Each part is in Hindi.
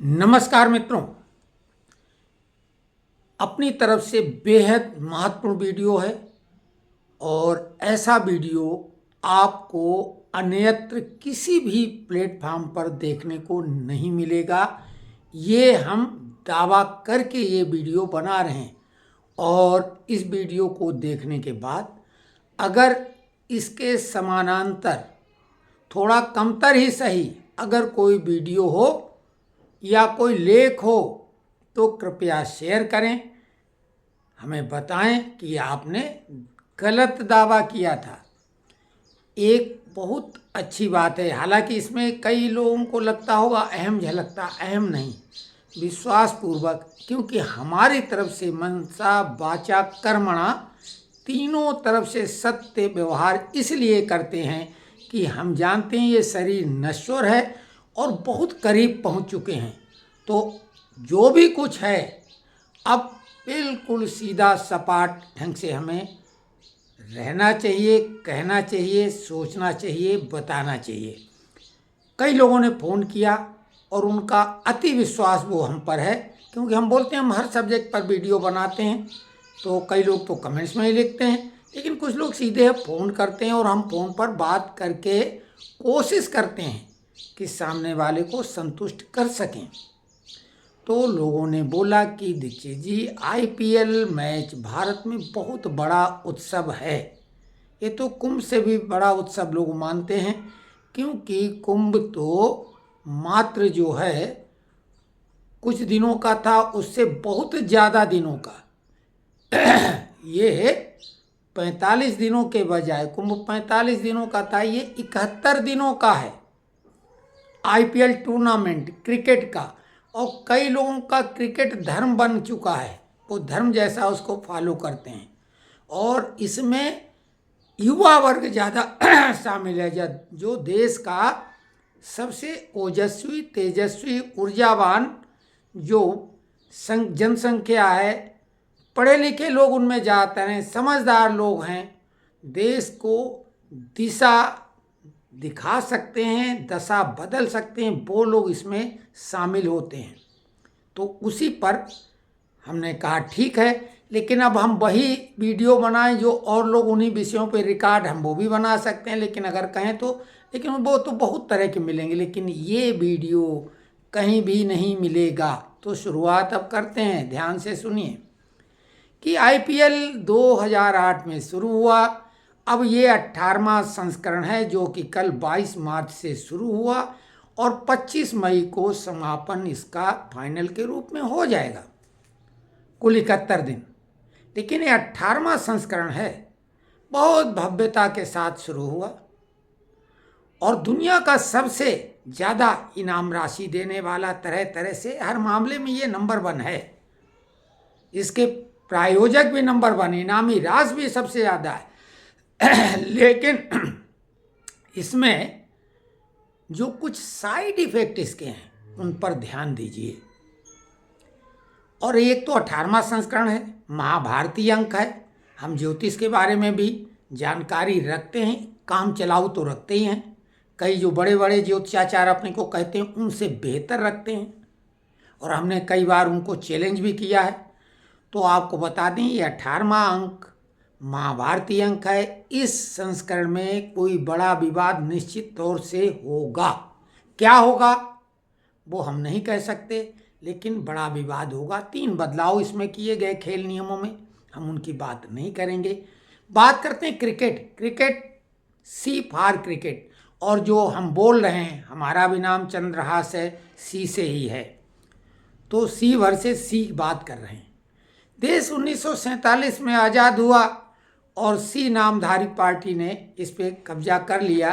नमस्कार मित्रों, अपनी तरफ से बेहद महत्वपूर्ण वीडियो है और ऐसा वीडियो आपको अन्यत्र किसी भी प्लेटफॉर्म पर देखने को नहीं मिलेगा। ये हम दावा करके ये वीडियो बना रहे हैं और इस वीडियो को देखने के बाद अगर इसके समानांतर थोड़ा कमतर ही सही अगर कोई वीडियो हो या कोई लेख हो तो कृपया शेयर करें, हमें बताएं कि आपने गलत दावा किया था। एक बहुत अच्छी बात है, हालांकि इसमें कई लोगों को लगता होगा अहम झलकता, अहम नहीं, विश्वासपूर्वक, क्योंकि हमारी तरफ से मनसा वाचा कर्मणा तीनों तरफ से सत्य व्यवहार इसलिए करते हैं कि हम जानते हैं ये शरीर नश्वर है और बहुत करीब पहुंच चुके हैं। तो जो भी कुछ है अब बिल्कुल सीधा सपाट ढंग से हमें रहना चाहिए, कहना चाहिए, सोचना चाहिए, बताना चाहिए। कई लोगों ने फ़ोन किया और उनका अति विश्वास वो हम पर है, क्योंकि हम बोलते हैं हम हर सब्जेक्ट पर वीडियो बनाते हैं। तो कई लोग तो कमेंट्स में ही लिखते हैं, लेकिन कुछ लोग सीधे फ़ोन करते हैं और हम फ़ोन पर बात करके कोशिश करते हैं कि सामने वाले को संतुष्ट कर सकें। तो लोगों ने बोला कि दीक्षित जी, आईपीएल मैच भारत में बहुत बड़ा उत्सव है, ये तो कुंभ से भी बड़ा उत्सव लोग मानते हैं, क्योंकि कुंभ तो मात्र जो है कुछ दिनों का था, उससे बहुत ज़्यादा दिनों का ये 45 दिनों के बजाय कुंभ 45 दिनों का था, ये 71 दिनों का है आईपीएल टूर्नामेंट क्रिकेट का। और कई लोगों का क्रिकेट धर्म बन चुका है, वो धर्म जैसा उसको फॉलो करते हैं और इसमें युवा वर्ग ज़्यादा शामिल है, जो देश का सबसे ओजस्वी, तेजस्वी, ऊर्जावान जो जनसंख्या है, पढ़े लिखे लोग उनमें ज़्यादातर हैं, समझदार लोग हैं, देश को दिशा दिखा सकते हैं, दशा बदल सकते हैं, वो लोग इसमें शामिल होते हैं। तो उसी पर हमने कहा ठीक है, लेकिन अब हम वही वीडियो बनाएं जो और लोग उन्हीं विषयों पे रिकॉर्ड, हम वो भी बना सकते हैं, लेकिन अगर कहें तो, लेकिन वो तो बहुत तरह के मिलेंगे, लेकिन ये वीडियो कहीं भी नहीं मिलेगा। तो शुरुआत अब करते हैं, ध्यान से सुनिए कि आईपीएल 2008 में शुरू हुआ, अब ये 18वां संस्करण है जो कि कल 22 मार्च से शुरू हुआ और 25 मई को समापन इसका फाइनल के रूप में हो जाएगा। कुल 71 दिन, लेकिन ये 18वां संस्करण है, बहुत भव्यता के साथ शुरू हुआ और दुनिया का सबसे ज़्यादा इनाम राशि देने वाला, तरह तरह से हर मामले में ये नंबर 1 है। इसके प्रायोजक भी नंबर 1, इनामी राशि भी सबसे ज़्यादा है लेकिन इसमें जो कुछ साइड इफेक्ट इसके हैं उन पर ध्यान दीजिए। और एक तो 18वां संस्करण है, महाभारतीय अंक है, हम ज्योतिष के बारे में भी जानकारी रखते हैं, काम चलाऊ तो रखते ही हैं, कई जो बड़े बड़े ज्योतिषाचार्य अपने को कहते हैं उनसे बेहतर रखते हैं और हमने कई बार उनको चैलेंज भी किया है। तो आपको बता दें ये 18वां अंक महाभारतीय अंक है। इस संस्करण में कोई बड़ा विवाद निश्चित तौर से होगा, क्या होगा वो हम नहीं कह सकते, लेकिन बड़ा विवाद होगा। 3 बदलाव इसमें किए गए खेल नियमों में, हम उनकी बात नहीं करेंगे। बात करते हैं क्रिकेट, सी फॉर क्रिकेट, और जो हम बोल रहे हैं हमारा भी नाम चंद्रहास है, सी से ही है, तो सी वर्सेस सी बात कर रहे हैं। देश 1947 में आज़ाद हुआ और सी नामधारी पार्टी ने इस पे कब्जा कर लिया,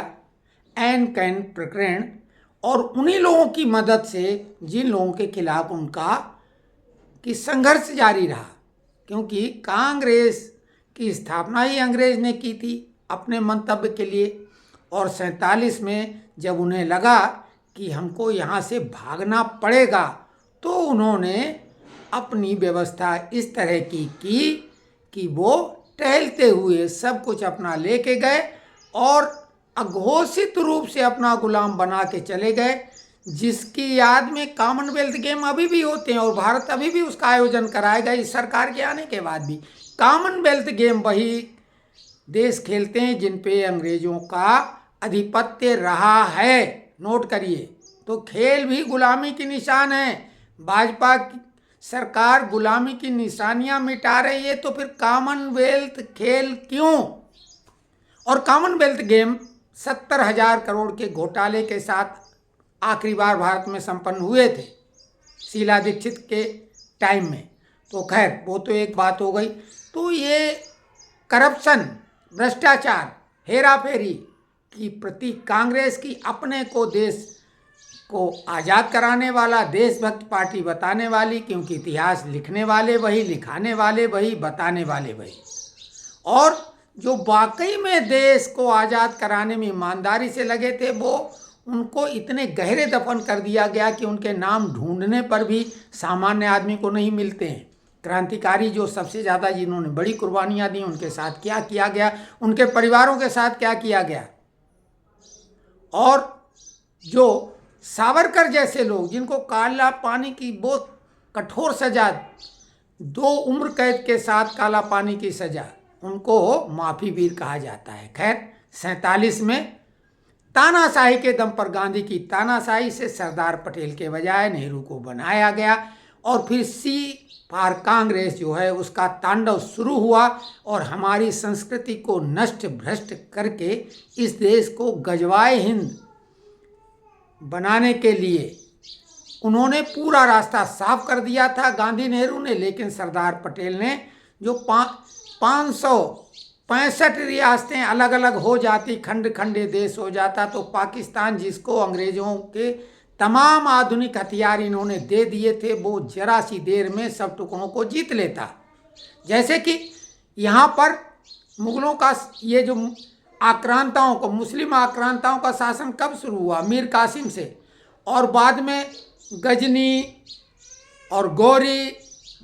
एन कैन प्रकरण, और उन्हीं लोगों की मदद से जिन लोगों के खिलाफ उनका कि संघर्ष जारी रहा, क्योंकि कांग्रेस की स्थापना ही अंग्रेज ने की थी अपने मंतव्य के लिए। और 47 में जब उन्हें लगा कि हमको यहाँ से भागना पड़ेगा, तो उन्होंने अपनी व्यवस्था इस तरह की कि वो टहलते हुए सब कुछ अपना लेके गए और अघोषित रूप से अपना गुलाम बना के चले गए। जिसकी याद में कॉमनवेल्थ गेम अभी भी होते हैं और भारत अभी भी उसका आयोजन कराएगा इस सरकार के आने के बाद भी। कॉमनवेल्थ गेम वही देश खेलते हैं जिन पे अंग्रेजों का आधिपत्य रहा है, नोट करिए। तो खेल भी गुलामी की निशान है। भाजपा की सरकार गुलामी की निशानियां मिटा रही है, तो फिर कॉमनवेल्थ खेल क्यों? और कॉमनवेल्थ गेम 70,000 करोड़ के घोटाले के साथ आखिरी बार भारत में संपन्न हुए थे, शीला दीक्षित के टाइम में। तो खैर वो तो एक बात हो गई। तो ये करप्शन, भ्रष्टाचार, हेरा फेरी की प्रति कांग्रेस की अपने को देश को आज़ाद कराने वाला देशभक्त पार्टी बताने वाली, क्योंकि इतिहास लिखने वाले वही, लिखाने वाले वही, बताने वाले वही, और जो वाकई में देश को आज़ाद कराने में ईमानदारी से लगे थे वो उनको इतने गहरे दफन कर दिया गया कि उनके नाम ढूंढने पर भी सामान्य आदमी को नहीं मिलते हैं। क्रांतिकारी जो सबसे ज़्यादा जिन्होंने बड़ी कुर्बानियाँ दी, उनके साथ क्या किया गया, उनके परिवारों के साथ क्या किया गया। और जो सावरकर जैसे लोग जिनको काला पानी की बहुत कठोर सजा, 2 उम्र कैद के साथ काला पानी की सजा, उनको माफी वीर कहा जाता है। खैर 47 में तानाशाही के दम पर, गांधी की तानाशाही से सरदार पटेल के बजाय नेहरू को बनाया गया और फिर सी फॉर कांग्रेस जो है उसका तांडव शुरू हुआ और हमारी संस्कृति को नष्ट भ्रष्ट करके इस देश को गजवाए हिंद बनाने के लिए उन्होंने पूरा रास्ता साफ कर दिया था गांधी नेहरू ने। लेकिन सरदार पटेल ने जो 565 रियासतें अलग अलग हो जाती, खंड खंडे देश हो जाता, तो पाकिस्तान जिसको अंग्रेजों के तमाम आधुनिक हथियार इन्होंने दे दिए थे, वो जरा सी देर में सब टुकड़ों को जीत लेता। जैसे कि यहाँ पर मुगलों का ये जो आक्रांताओं को, मुस्लिम आक्रांताओं का शासन कब शुरू हुआ? मीर कासिम से, और बाद में गजनी और गौरी,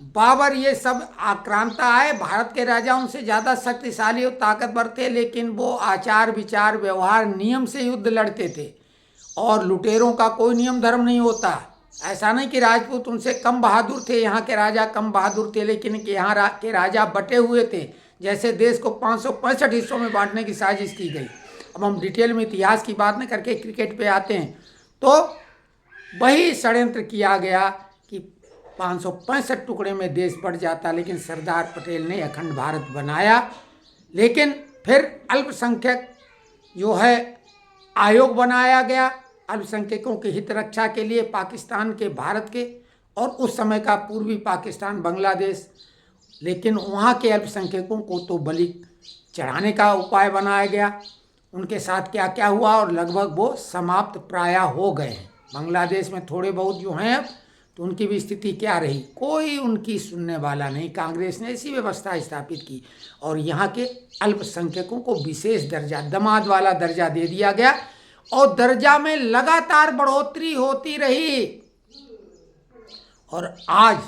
बाबर, ये सब आक्रांता आए। भारत के राजा उनसे ज़्यादा शक्तिशाली और ताकतवर थे, लेकिन वो आचार विचार व्यवहार नियम से युद्ध लड़ते थे और लुटेरों का कोई नियम धर्म नहीं होता। ऐसा नहीं कि राजपूत उनसे कम बहादुर थे, यहाँ के राजा कम बहादुर थे, लेकिन यहाँ के राजा बटे हुए थे। जैसे देश को 565 हिस्सों में बांटने की साजिश की गई। अब हम डिटेल में इतिहास की बात नहीं करके क्रिकेट पे आते हैं। तो वही षड्यंत्र किया गया कि 565 टुकड़े में देश बढ़ जाता, लेकिन सरदार पटेल ने अखंड भारत बनाया। लेकिन फिर अल्पसंख्यक जो है आयोग बनाया गया अल्पसंख्यकों के हित रक्षा के लिए, पाकिस्तान के, भारत के और उस समय का पूर्वी पाकिस्तान, बांग्लादेश। लेकिन वहाँ के अल्पसंख्यकों को तो बलि चढ़ाने का उपाय बनाया गया। उनके साथ क्या क्या हुआ और लगभग वो समाप्त प्राय हो गए हैं। बांग्लादेश में थोड़े बहुत जो हैं अब, तो उनकी भी स्थिति क्या रही, कोई उनकी सुनने वाला नहीं। कांग्रेस ने ऐसी व्यवस्था स्थापित की और यहाँ के अल्पसंख्यकों को विशेष दर्जा, दमाद वाला दर्जा दे दिया गया और दर्जा में लगातार बढ़ोतरी होती रही। और आज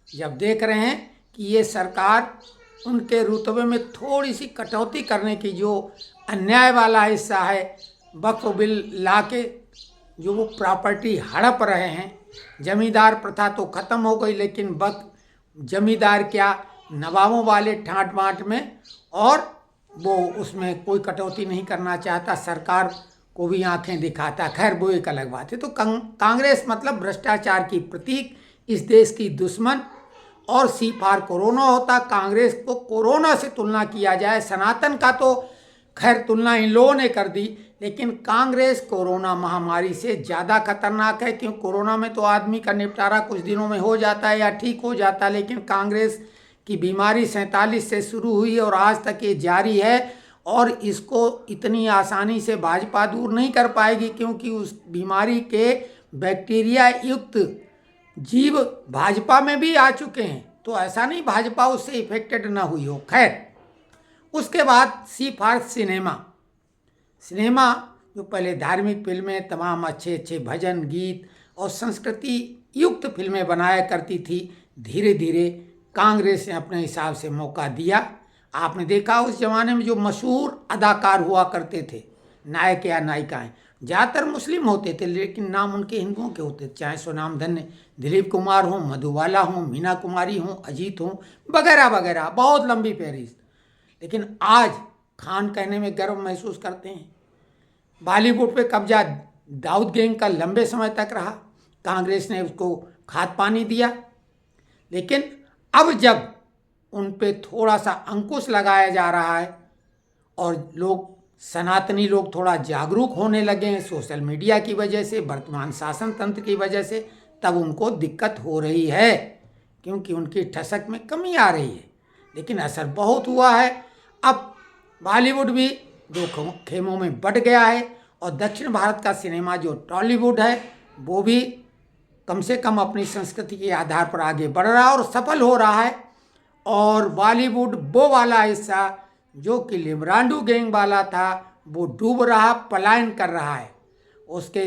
जब देख रहे हैं कि ये सरकार उनके रुतबे में थोड़ी सी कटौती करने की, जो अन्याय वाला हिस्सा है वक्फ बिल ला के जो वो प्रॉपर्टी हड़प रहे हैं, जमींदार प्रथा तो ख़त्म हो गई, लेकिन वक्फ जमींदार क्या, नवाबों वाले ठाट बाट में, और वो उसमें कोई कटौती नहीं करना चाहता, सरकार को भी आंखें दिखाता। खैर वो एक अलग बात है। तो कांग्रेस मतलब भ्रष्टाचार की प्रतीक, इस देश की दुश्मन, और सी फॉर कोरोना होता। कांग्रेस को कोरोना से तुलना किया जाए, सनातन का तो खैर तुलना इन लोगों ने कर दी, लेकिन कांग्रेस कोरोना महामारी से ज़्यादा खतरनाक है। क्यों? कोरोना में तो आदमी का निपटारा कुछ दिनों में हो जाता है या ठीक हो जाता है, लेकिन कांग्रेस की बीमारी 47 से शुरू हुई और आज तक ये जारी है और इसको इतनी आसानी से भाजपा दूर नहीं कर पाएगी, क्योंकि उस बीमारी के बैक्टीरिया युक्त जीव भाजपा में भी आ चुके हैं। तो ऐसा नहीं भाजपा उससे इफेक्टेड ना हुई हो। खैर उसके बाद सी फॉर सिनेमा। सिनेमा जो पहले धार्मिक फिल्में, तमाम अच्छे अच्छे भजन गीत और संस्कृति युक्त फिल्में बनाया करती थी, धीरे धीरे कांग्रेस ने अपने हिसाब से मौका दिया। आपने देखा उस जमाने में जो मशहूर अदाकार हुआ करते थे, नायक या नायिकाएं, ज़्यादातर मुस्लिम होते थे, लेकिन नाम उनके हिंदुओं के होते थे, चाहे स्वनाम धन्य दिलीप कुमार हों, मधुबाला हों, मीना कुमारी हों, अजीत हों, वगैरह वगैरह, बहुत लंबी फहरिस्त। लेकिन आज खान कहने में गर्व महसूस करते हैं। बॉलीवुड पे कब्जा दाऊद गैंग का लंबे समय तक रहा, कांग्रेस ने उसको खाद पानी दिया। लेकिन अब जब उन पे थोड़ा सा अंकुश लगाया जा रहा है और लोग, सनातनी लोग थोड़ा जागरूक होने लगे हैं सोशल मीडिया की वजह से, वर्तमान शासन तंत्र की वजह से, तब उनको दिक्कत हो रही है, क्योंकि उनकी ठसक में कमी आ रही है। लेकिन असर बहुत हुआ है। अब बॉलीवुड भी दो खेमों में बट गया है, और दक्षिण भारत का सिनेमा जो टॉलीवुड है वो भी कम से कम अपनी संस्कृति के आधार पर आगे बढ़ रहा है और सफल हो रहा है। और बॉलीवुड वो वाला हिस्सा जो कि लिमरांडू गैंग वाला था, वो डूब रहा, पलायन कर रहा है। उसके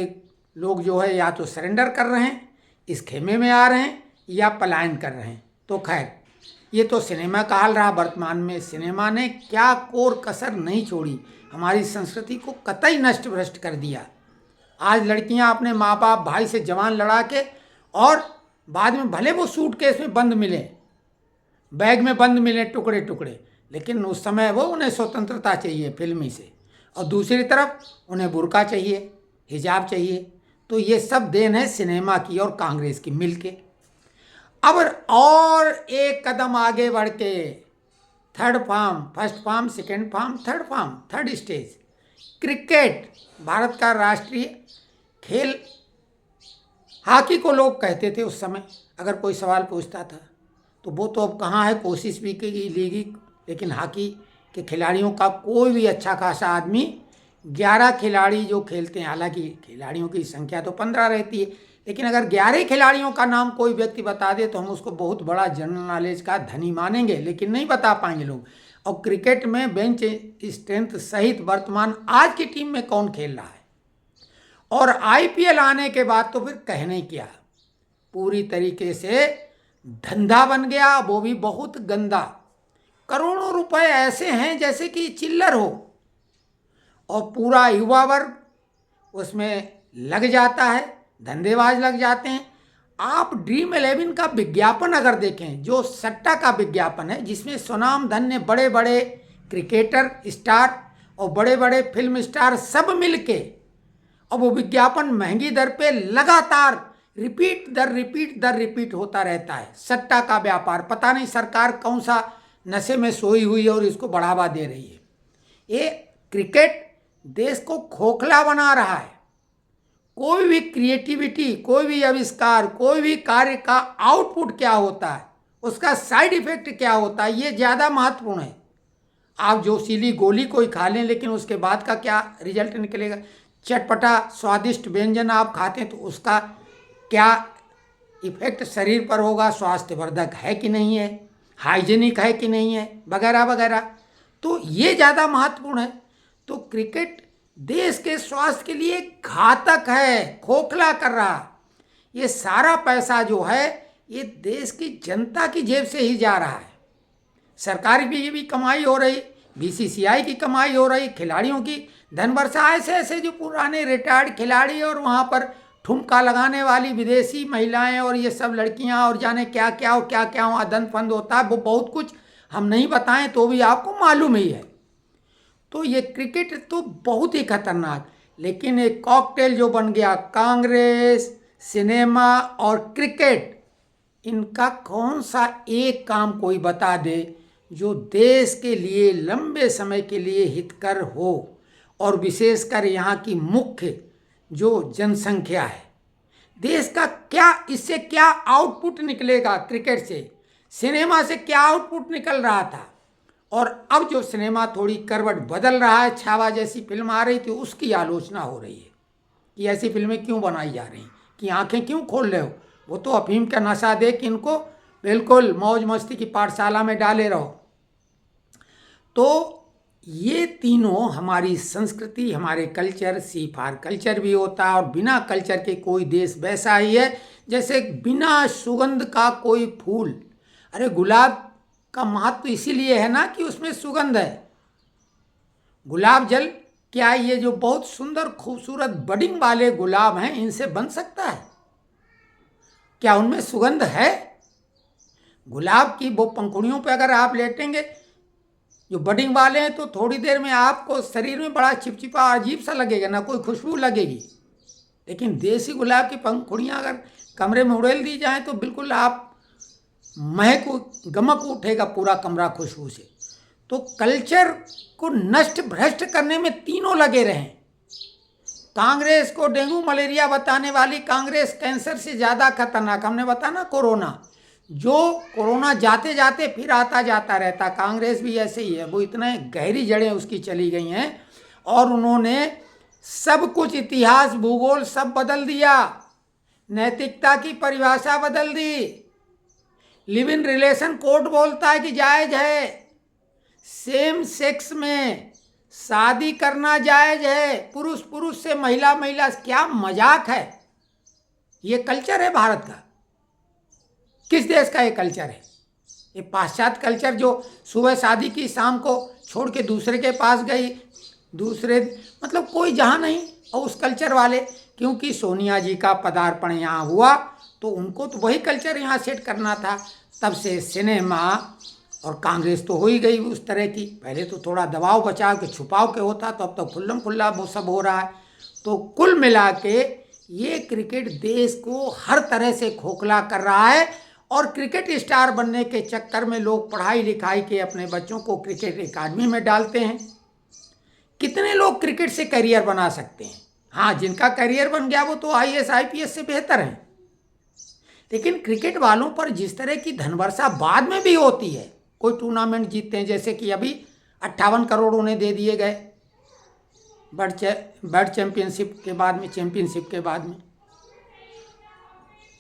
लोग जो है या तो सरेंडर कर रहे हैं, इस खेमे में आ रहे हैं, या पलायन कर रहे हैं। तो खैर, ये तो सिनेमा का हाल रहा। वर्तमान में सिनेमा ने क्या कोर कसर नहीं छोड़ी, हमारी संस्कृति को कतई नष्ट भ्रष्ट कर दिया। आज लड़कियां अपने माँ बाप भाई से जवान लड़ा के, और बाद में भले वो सूटकेस में बंद मिले, बैग में बंद मिले टुकड़े टुकड़े, लेकिन उस समय वो उन्हें स्वतंत्रता चाहिए फिल्मी से, और दूसरी तरफ उन्हें बुर्का चाहिए, हिजाब चाहिए। तो ये सब देन है सिनेमा की और कांग्रेस की मिलके। अब और एक कदम आगे बढ़ के third form, first form, second form, third form, third stage, cricket, Bharat का राष्ट्रीय खेल। हॉकी को लोग कहते थे उस समय, अगर कोई सवाल पूछता था तो वो तो अब कहाँ है, कोशिश भी की लीगी, लेकिन हॉकी के खिलाड़ियों का कोई भी अच्छा खासा आदमी, 11 खिलाड़ी जो खेलते हैं, हालांकि खिलाड़ियों की संख्या तो 15 रहती है, लेकिन अगर 11 खिलाड़ियों का नाम कोई व्यक्ति बता दे तो हम उसको बहुत बड़ा जनरल नॉलेज का धनी मानेंगे, लेकिन नहीं बता पाएंगे लोग। और क्रिकेट में बेंच स्ट्रेंथ सहित वर्तमान आज की टीम में कौन खेल रहा है, और आईपीएल आने के बाद तो फिर कहने क्या, पूरी तरीके से धंधा बन गया, वो भी बहुत गंदा। करोड़ों रुपए ऐसे हैं जैसे कि चिल्लर हो, और पूरा युवा वर्ग उसमें लग जाता है, धंधेबाज लग जाते हैं। आप ड्रीम 11 का विज्ञापन अगर देखें, जो सट्टा का विज्ञापन है, जिसमें स्वनाम धन्य बड़े बड़े क्रिकेटर स्टार और बड़े बड़े फिल्म स्टार सब मिलके, और वो विज्ञापन महंगी दर पे लगातार रिपीट दर रिपीट दर रिपीट होता रहता है। सट्टा का व्यापार, पता नहीं सरकार कौन सा नशे में सोई हुई है और इसको बढ़ावा दे रही है। ये क्रिकेट देश को खोखला बना रहा है। कोई भी क्रिएटिविटी, कोई भी आविष्कार, कोई भी कार्य का आउटपुट क्या होता है, उसका साइड इफेक्ट क्या होता है, ये ज़्यादा महत्वपूर्ण है। आप जोशीली गोली कोई खा लें, लेकिन उसके बाद का क्या रिजल्ट निकलेगा। चटपटा स्वादिष्ट व्यंजन आप खाते हैं तो उसका क्या इफेक्ट शरीर पर होगा, स्वास्थ्यवर्धक है कि नहीं है, हाइजीनिक है कि नहीं है, वगैरह वगैरह। तो ये ज़्यादा महत्वपूर्ण है। तो क्रिकेट देश के स्वास्थ्य के लिए घातक है, खोखला कर रहा। ये सारा पैसा जो है ये देश की जनता की जेब से ही जा रहा है। सरकार की भी कमाई हो रही, बीसीसीआई की कमाई हो रही, खिलाड़ियों की धन वर्षा। ऐसे ऐसे जो पुराने रिटायर्ड खिलाड़ी और वहाँ पर ठुमका लगाने वाली विदेशी महिलाएं और ये सब लड़कियां और जाने क्या क्या और क्या क्या वहाँ दन फंद होता है, वो बहुत कुछ हम नहीं बताएं तो भी आपको मालूम ही है। तो ये क्रिकेट तो बहुत ही खतरनाक, लेकिन एक कॉकटेल जो बन गया कांग्रेस, सिनेमा और क्रिकेट, इनका कौन सा एक काम कोई बता दे जो देश के लिए लंबे समय के लिए हितकर हो, और विशेषकर यहाँ की मुख्य जो जनसंख्या है, देश का क्या, इससे क्या आउटपुट निकलेगा। क्रिकेट से, सिनेमा से क्या आउटपुट निकल रहा था, और अब जो सिनेमा थोड़ी करवट बदल रहा है, छावा जैसी फिल्म आ रही थी, उसकी आलोचना हो रही है कि ऐसी फिल्में क्यों बनाई जा रही, कि आंखें क्यों खोल रहे हो। वो तो अफीम का नशा दे कि इनको बिल्कुल मौज मस्ती की पाठशाला में डाले रहो। तो ये तीनों हमारी संस्कृति, हमारे कल्चर, सी फॉर कल्चर भी होता है, और बिना कल्चर के कोई देश वैसा ही है जैसे बिना सुगंध का कोई फूल। अरे गुलाब का महत्व इसीलिए है ना कि उसमें सुगंध है। गुलाब जल क्या ये जो बहुत सुंदर खूबसूरत बडिंग वाले गुलाब हैं इनसे बन सकता है? क्या उनमें सुगंध है? गुलाब की वो पंखुड़ियों पे अगर आप लेटेंगे जो बडिंग वाले हैं तो थोड़ी देर में आपको शरीर में बड़ा चिपचिपा अजीब सा लगेगा, ना कोई खुशबू लगेगी। लेकिन देसी गुलाब की पंखुड़ियाँ अगर कमरे में उड़ेल दी जाएं तो बिल्कुल आप महक गमक उठेगा पूरा कमरा खुशबू से। तो कल्चर को नष्ट भ्रष्ट करने में तीनों लगे रहे। कांग्रेस को डेंगू मलेरिया बताने वाली कांग्रेस कैंसर से ज़्यादा खतरनाक, हमने बताया ना कोरोना, जो कोरोना जाते जाते फिर आता जाता रहता, कांग्रेस भी ऐसे ही है। वो इतने गहरी जड़ें उसकी चली गई हैं और उन्होंने सब कुछ, इतिहास भूगोल सब बदल दिया, नैतिकता की परिभाषा बदल दी। लिव इन रिलेशन कोड बोलता है कि जायज है, सेम सेक्स में शादी करना जायज है, पुरुष पुरुष से महिला महिला, क्या मजाक है। ये कल्चर है भारत का? किस देश का ये कल्चर है? ये पाश्चात्य कल्चर जो सुबह शादी की शाम को छोड़ के दूसरे के पास गई, दूसरे मतलब कोई जहाँ नहीं, और उस कल्चर वाले, क्योंकि सोनिया जी का पदार्पण यहाँ हुआ तो उनको तो वही कल्चर यहाँ सेट करना था। तब से सिनेमा और कांग्रेस तो हो ही गई उस तरह की। पहले तो थोड़ा दबाव बचाव के छुपाव के होता, तो अब तो खुल्लम खुल्ला वो सब हो रहा है। तो कुल मिला के ये क्रिकेट देश को हर तरह से खोखला कर रहा है और क्रिकेट स्टार बनने के चक्कर में लोग पढ़ाई लिखाई के अपने बच्चों को क्रिकेट एकेडमी में डालते हैं। कितने लोग क्रिकेट से करियर बना सकते हैं? हाँ, जिनका करियर बन गया वो तो आईएएस आईपीएस से बेहतर हैं। लेकिन क्रिकेट वालों पर जिस तरह की धनवर्षा बाद में भी होती है, कोई टूर्नामेंट जीतते हैं, जैसे कि अभी 58 करोड़ उन्हें दे दिए गए वर्ल्ड चैंपियनशिप के बाद में, चैंपियनशिप के बाद में।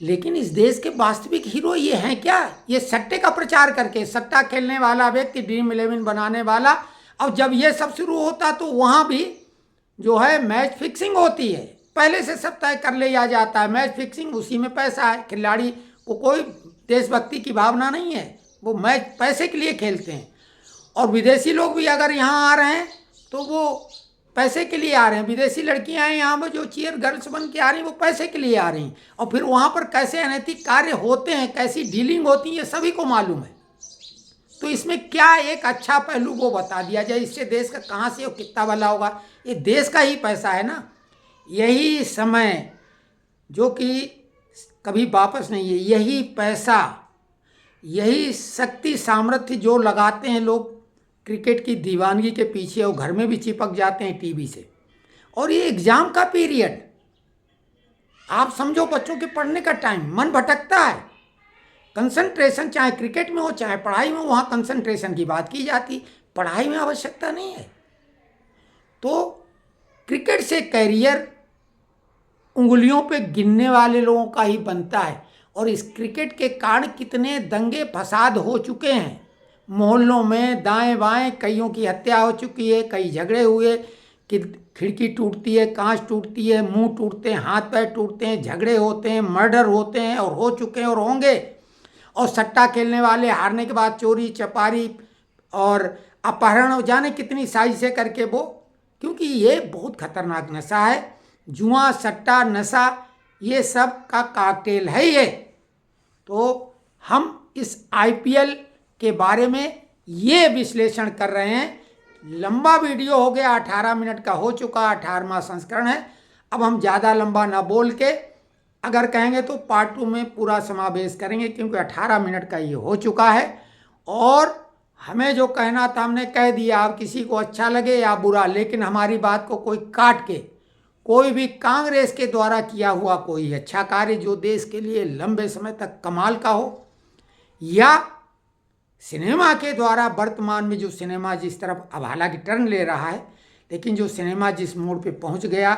लेकिन इस देश के वास्तविक हीरो ये हैं क्या? ये सट्टे का प्रचार करके, सट्टा खेलने वाला व्यक्ति, ड्रीम 11 बनाने वाला। अब जब ये सब शुरू होता तो वहाँ भी जो है मैच फिक्सिंग होती है, पहले से सब तय कर लिया जाता है। मैच फिक्सिंग, उसी में पैसा है। खिलाड़ी को कोई देशभक्ति की भावना नहीं है, वो मैच पैसे के लिए खेलते हैं। और विदेशी लोग भी अगर यहाँ आ रहे हैं तो वो पैसे के लिए आ रहे हैं। विदेशी लड़कियां हैं यहाँ पर जो चीयर गर्ल्स बन के आ रही हैं, वो पैसे के लिए आ रही हैं। और फिर वहाँ पर कैसे अनैतिक कार्य होते हैं, कैसी डीलिंग होती है, ये सभी को मालूम है। तो इसमें क्या एक अच्छा पहलू वो बता दिया जाए, इससे देश का कहाँ से और कितना भला होगा। ये देश का ही पैसा है ना। यही समय जो कि कभी वापस नहीं है, यही पैसा, यही शक्ति सामर्थ्य जो लगाते हैं लोग क्रिकेट की दीवानगी के पीछे, और घर में भी चिपक जाते हैं टीवी से। और ये एग्ज़ाम का पीरियड, आप समझो बच्चों के पढ़ने का टाइम, मन भटकता है। कंसंट्रेशन चाहे क्रिकेट में हो चाहे पढ़ाई में, वहाँ कंसंट्रेशन की बात की जाती, पढ़ाई में आवश्यकता नहीं है। तो क्रिकेट से कैरियर उंगलियों पे गिनने वाले लोगों का ही बनता है। और इस क्रिकेट के कारण कितने दंगे फसाद हो चुके हैं मोहल्लों में, दाएं बाएं, कईयों की हत्या हो चुकी है, कई झगड़े हुए कि खिड़की टूटती है, कांच टूटती है, मुंह टूटते हैं, हाथ पैर टूटते हैं, झगड़े होते हैं, मर्डर होते हैं और हो चुके हैं और होंगे। और सट्टा खेलने वाले हारने के बाद चोरी चपारी और अपहरण, जाने कितनी साजिशें करके वो, क्योंकि ये बहुत खतरनाक नशा है। जुआ, सट्टा, नशा, ये सब का कॉकटेल है ये। तो हम इस आईपीएल के बारे में ये विश्लेषण कर रहे हैं। लंबा वीडियो हो गया, 18 मिनट का हो चुका, 18वां संस्करण है। अब हम ज़्यादा लंबा ना बोल के, अगर कहेंगे तो पार्ट 2 में पूरा समावेश करेंगे, क्योंकि 18 मिनट का ये हो चुका है। और हमें जो कहना था हमने कह दिया। अब किसी को अच्छा लगे या बुरा, लेकिन हमारी बात को कोई काट के, कोई भी कांग्रेस के द्वारा किया हुआ कोई अच्छा कार्य जो देश के लिए लंबे समय तक कमाल का हो, या सिनेमा के द्वारा वर्तमान में जो सिनेमा जिस तरफ अब हालांकि टर्न ले रहा है, लेकिन जो सिनेमा जिस मोड़ पे पहुंच गया,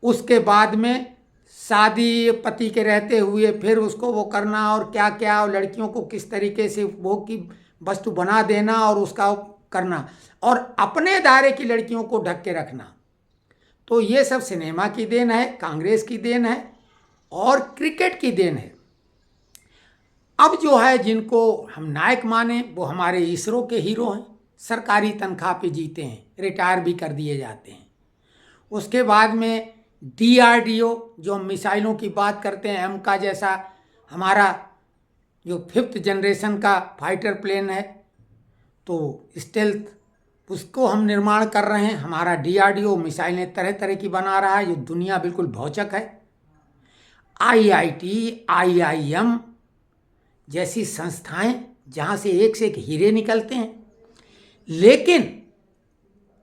उसके बाद में शादी पति के रहते हुए फिर उसको वो करना और क्या क्या, और लड़कियों को किस तरीके से वो की वस्तु बना देना और उसका करना, और अपने दायरे की लड़कियों को ढक के रखना। तो ये सब सिनेमा की देन है, कांग्रेस की देन है और क्रिकेट की देन है। अब जो है जिनको हम नायक माने, वो हमारे इसरो के हीरो हैं, सरकारी तनख्वाह पे जीते हैं, रिटायर भी कर दिए जाते हैं। उसके बाद में DRDO, जो हम मिसाइलों की बात करते हैं, एम का जैसा हमारा जो 5th जनरेशन का फाइटर प्लेन है, तो स्टेल्थ उसको हम निर्माण कर रहे हैं। हमारा DRDO मिसाइलें तरह तरह की बना रहा है, जो दुनिया बिल्कुल भौचक है। IIT, IIM जैसी संस्थाएं जहाँ से एक हीरे निकलते हैं। लेकिन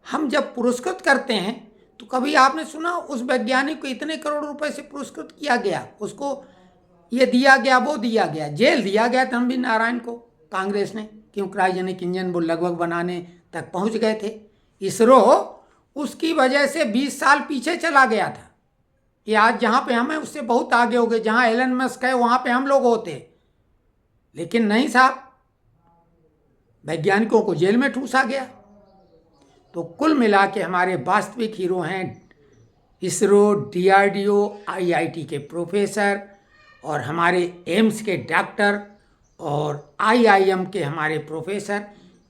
हम जब पुरस्कृत करते हैं तो कभी आपने सुना उस वैज्ञानिक को इतने करोड़ रुपए से पुरस्कृत किया गया, उसको ये दिया गया, वो दिया गया, जेल दिया गया तन्वी नारायण को कांग्रेस ने, क्यों क्रायोजेनिक इंजन वो लगभग बनाने तक पहुंच गए थे। इसरो उसकी वजह से 20 साल पीछे चला गया था। ये आज जहाँ पे हम हैं उससे बहुत आगे हो गए। जहाँ एलन मस्क है वहाँ पे हम लोग होते, लेकिन नहीं साहब, वैज्ञानिकों को जेल में ठूसा गया। तो कुल मिला के हमारे वास्तविक हीरो हैं इसरो, DRDO, IIT के प्रोफेसर और हमारे एम्स के डॉक्टर और IIM के हमारे प्रोफेसर।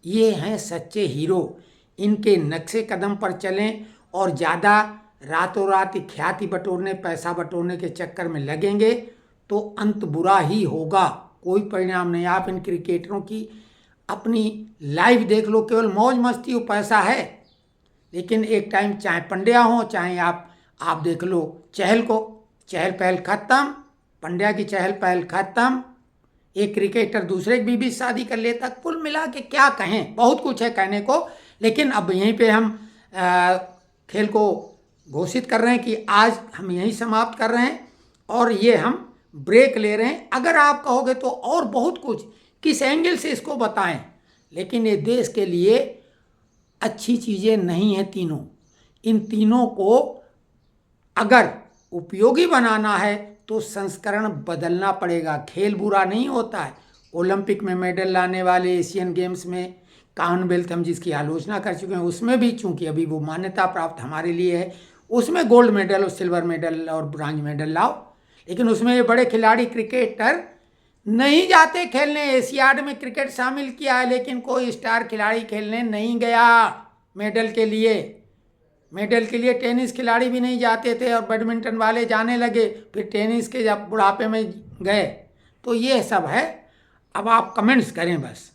ये हैं सच्चे हीरो। इनके नक्शे कदम पर चलें और ज़्यादा रातों रात ख्याति बटोरने, पैसा बटोरने के चक्कर में लगेंगे तो अंत बुरा ही होगा, कोई परिणाम नहीं। आप इन क्रिकेटरों की अपनी लाइफ देख लो, केवल मौज मस्ती और पैसा है। लेकिन एक टाइम चाहे पंड्या हो, चाहे आप देख लो चहल को, चहल पहल खत्म, पंड्या की चहल पहल खत्म, एक क्रिकेटर दूसरे की बीवी शादी कर लेता। कुल मिला के क्या कहें, बहुत कुछ है कहने को। लेकिन अब यहीं पे हम खेल को घोषित कर रहे हैं कि आज हम यहीं समाप्त कर रहे हैं और ये हम ब्रेक ले रहे हैं। अगर आप कहोगे तो और बहुत कुछ, किस एंगल से इसको बताएं, लेकिन ये देश के लिए अच्छी चीज़ें नहीं हैं तीनों। इन तीनों को अगर उपयोगी बनाना है तो संस्करण बदलना पड़ेगा। खेल बुरा नहीं होता है। ओलंपिक में मेडल लाने वाले, एशियन गेम्स में, कॉमनवेल्थ हम जिसकी आलोचना कर चुके हैं, उसमें भी चूंकि अभी वो मान्यता प्राप्त हमारे लिए है, उसमें गोल्ड मेडल और सिल्वर मेडल और ब्रॉन्ज मेडल लाओ। लेकिन उसमें ये बड़े खिलाड़ी क्रिकेटर नहीं जाते खेलने। एशियाड में क्रिकेट शामिल किया है, लेकिन कोई स्टार खिलाड़ी खेलने नहीं गया मेडल के लिए। मेडल के लिए टेनिस खिलाड़ी भी नहीं जाते थे और बैडमिंटन वाले जाने लगे, फिर टेनिस के जब बुढ़ापे में गए। तो ये सब है। अब आप कमेंट्स करें बस।